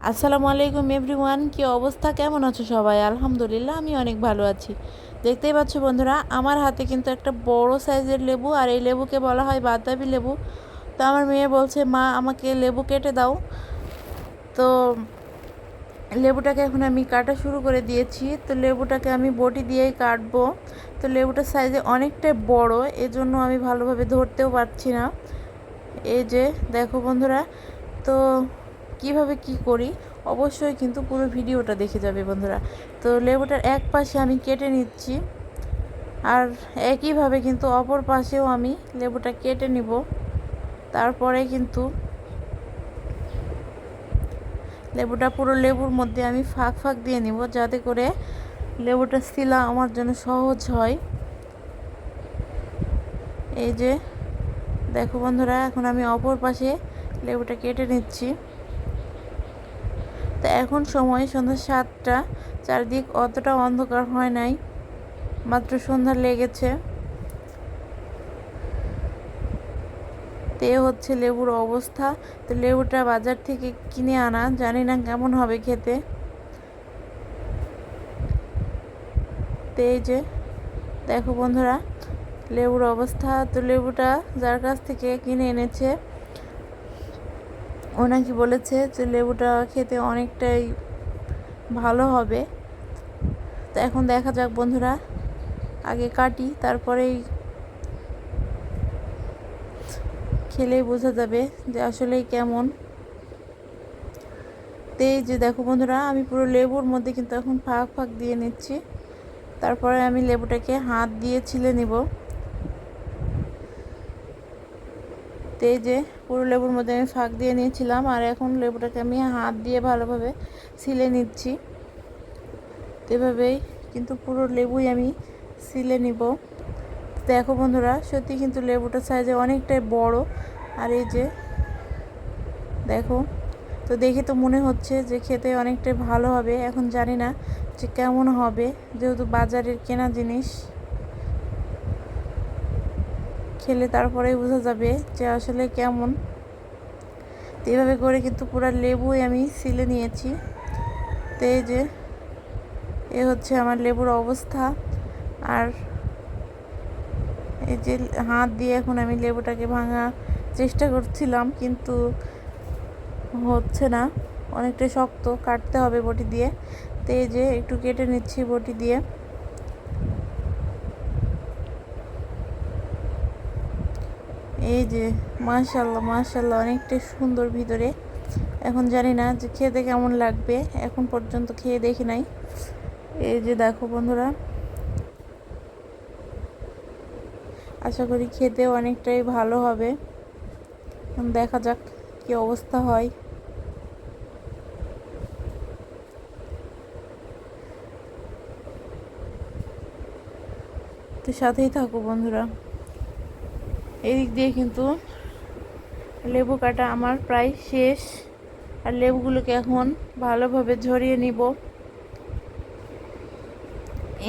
আসসালামু আলাইকুম এভরিওয়ান, কি অবস্থা, কেমন আছো সবাই? আলহামদুলিল্লাহ, আমি অনেক ভালো আছি। দেখতেই পাচ্ছ বন্ধুরা, আমার হাতে কিন্তু একটা বড় সাইজের লেবু, আর এই লেবুকে বলা হয় বাতাবি লেবু। তো আমার মেয়ে বলছে, মা আমাকে লেবু কেটে দাও। তো লেবুটাকে এখন আমি কাটা শুরু করে দিয়েছি। তো লেবুটাকে আমি বটি দিয়েই কাটবো। তো লেবুটার সাইজে অনেকটাই বড়, এজন্য আমি ভালোভাবে ধরতেও পারছি না। এই যে দেখো বন্ধুরা, তো কিভাবে কি করি অবশ্যই কিন্তু পুরো ভিডিওটা দেখে যাবে বন্ধুরা। তো লেবুটার এক পাশে আমি কেটে নিচ্ছি, আর একইভাবে কিন্তু অপর পাশেও আমি লেবুটা কেটে নিব। তারপরে কিন্তু লেবুটা পুরো লেবুর মধ্যে আমি ফাঁক ফাঁক দিয়ে নিব, যাতে করে লেবুটা ছিলা আমার জন্য সহজ হয়। এই যে দেখো বন্ধুরা, এখন আমি অপর পাশে লেবুটা কেটে নিচ্ছি। তো এখন সময় সন্ধ্যা 7টা, চারদিক অতটা অন্ধকার হয় নাই, মাত্র সন্ধ্যা লেগেছে। তে হচ্ছে লেবুর অবস্থা। তো লেবুটা বাজার থেকে কিনে আনা, জানি না কেমন হবে খেতে। তো এই যে দেখো বন্ধুরা, লেবুর অবস্থা। তো লেবুটা যার কাছ থেকে কিনে এনেছে, ও নাকি বলেছে যে লেবুটা খেতে অনেকটাই ভালো হবে। তো এখন দেখা যাক বন্ধুরা, আগে কাটি, তারপরেই খেলেই বোঝা যাবে যে আসলেই কেমন। তো এই যে দেখো বন্ধুরা, আমি পুরো লেবুর মধ্যে কিন্তু এখন ফাঁক ফাঁক দিয়ে নিচ্ছি। তারপরে আমি লেবুটাকে হাত দিয়ে ছিলে নিব। তো এই যে পুরো লেবুর মধ্যে আমি ফাঁক দিয়ে নিয়েছিলাম, আর এখন লেবুটাকে আমি হাত দিয়ে ভালোভাবে ছিলে নিচ্ছি। তো এভাবেই কিন্তু পুরো লেবুই আমি ছিলে নিব। দেখো বন্ধুরা, সত্যি কিন্তু লেবুটার সাইজে অনেকটাই বড়। আর এই যে দেখো, তো দেখে তো মনে হচ্ছে যে খেতে অনেকটাই ভালো হবে। এখন জানি না যে কেমন হবে, যেহেতু বাজারের কেনা জিনিস, খেলে তারপরেই বোঝা যাবে যে আসলে কেমন। তো এইভাবে করে কিন্তু পুরো লেবুই আমি ছিলে নিয়েছি। তো এই যে এ হচ্ছে আমার লেবুর অবস্থা। আর এই যে হাত দিয়ে এখন আমি লেবুটাকে ভাঙা চেষ্টা করছিলাম, কিন্তু হচ্ছে না, অনেকটা শক্ত, কাটতে হবে বটি দিয়ে। তো এই যে একটু কেটে নিচ্ছি বটি দিয়ে। এই যে মাশাল্লাহ মাশাল্লাহ, অনেকটাই সুন্দর ভিতরে। এখন জানি না যে খেতে কেমন লাগবে, এখন পর্যন্ত খেয়ে দেখি নাই। এই যে দেখো বন্ধুরা, আশা করি খেতে অনেকটাই ভালো হবে। দেখা যাক কি অবস্থা হয়। তো সাথেই থাকো বন্ধুরা। এই দিক দিয়ে কিন্তু লেবু কাটা আমার প্রায় শেষ, আর লেবুগুলোকে এখন ভালোভাবে ঝরিয়ে নিব।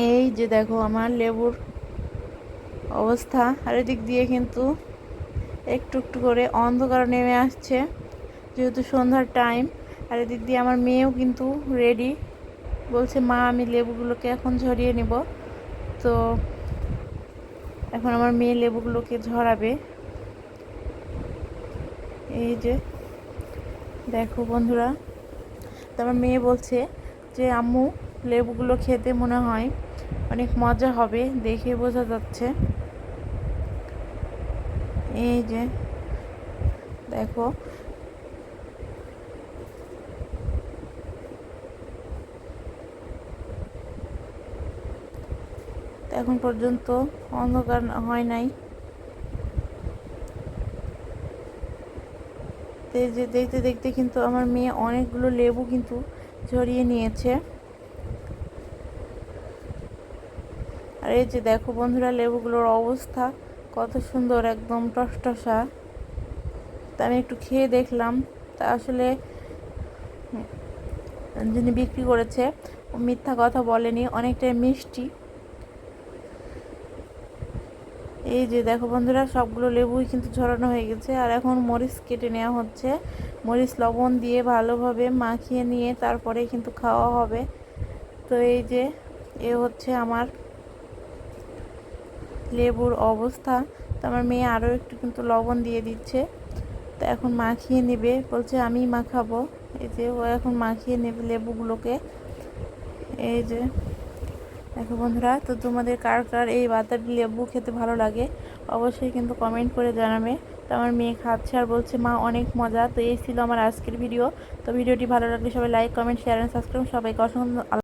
এই যে দেখো আমার লেবুর অবস্থা। আর এদিক দিয়ে কিন্তু একটু একটু করে অন্ধকার নেমে আসছে, যেহেতু সন্ধ্যার টাইম। আর এদিক দিয়ে আমার মেয়েও কিন্তু রেডি, বলছে মা আমি লেবুগুলোকে এখন ঝরিয়ে নিব। তো এখন আমার মেয়ে লেবুগুলোকে ঝরাবে। এই যে দেখো বন্ধুরা, তো আমার মেয়ে বলছে যে আম্মু লেবুগুলো খেতে মনে হয় অনেক মজা হবে, দেখে বোঝা যাচ্ছে। এই যে দেখো, এখন পর্যন্ত অন্ধকার হয় নাই। এই যে দেখতে দেখতে কিন্তু আমার মেয়ে অনেকগুলো লেবু কিন্তু ঝরিয়ে নিয়েছে। আর এই যে দেখো বন্ধুরা, লেবুগুলোর অবস্থা কত সুন্দর, একদম টসটসা। তা আমি একটু খেয়ে দেখলাম। তা আসলে যিনি বিক্রি করেছে ও মিথ্যা কথা বলেনি, অনেকটাই মিষ্টি। এই যে দেখো বন্ধুরা, সবগুলো লেবুই কিন্তু ঝরানো হয়ে গেছে, আর এখন মরিচ কেটে নেওয়া হচ্ছে। মরিচ লবণ দিয়ে ভালোভাবে মাখিয়ে নিয়ে তারপরে কিন্তু খাওয়া হবে। তো এই যে হচ্ছে আমার লেবুর অবস্থা। তো আমার মেয়ে আরও একটু কিন্তু লবণ দিয়ে দিচ্ছে। তো এখন মাখিয়ে নেবে, বলছে আমি মাখাবো। এই যে ও এখন মাখিয়ে নেবে লেবুগুলোকে। এই যে দেখো বন্ধুরা, তো তোমাদের কার কার এই বাতাবি লেবু খেতে ভালো লাগে অবশ্যই কিন্তু কমেন্ট করে জানাবে। তো আমার মেয়ে খাচ্ছে আর বলছে মা অনেক মজা। তো এই ছিল আমার আজকের ভিডিও। তো ভিডিওটি ভালো লাগলে সবাই like, comment, share and subscribe. সবাইকে অসংখ্য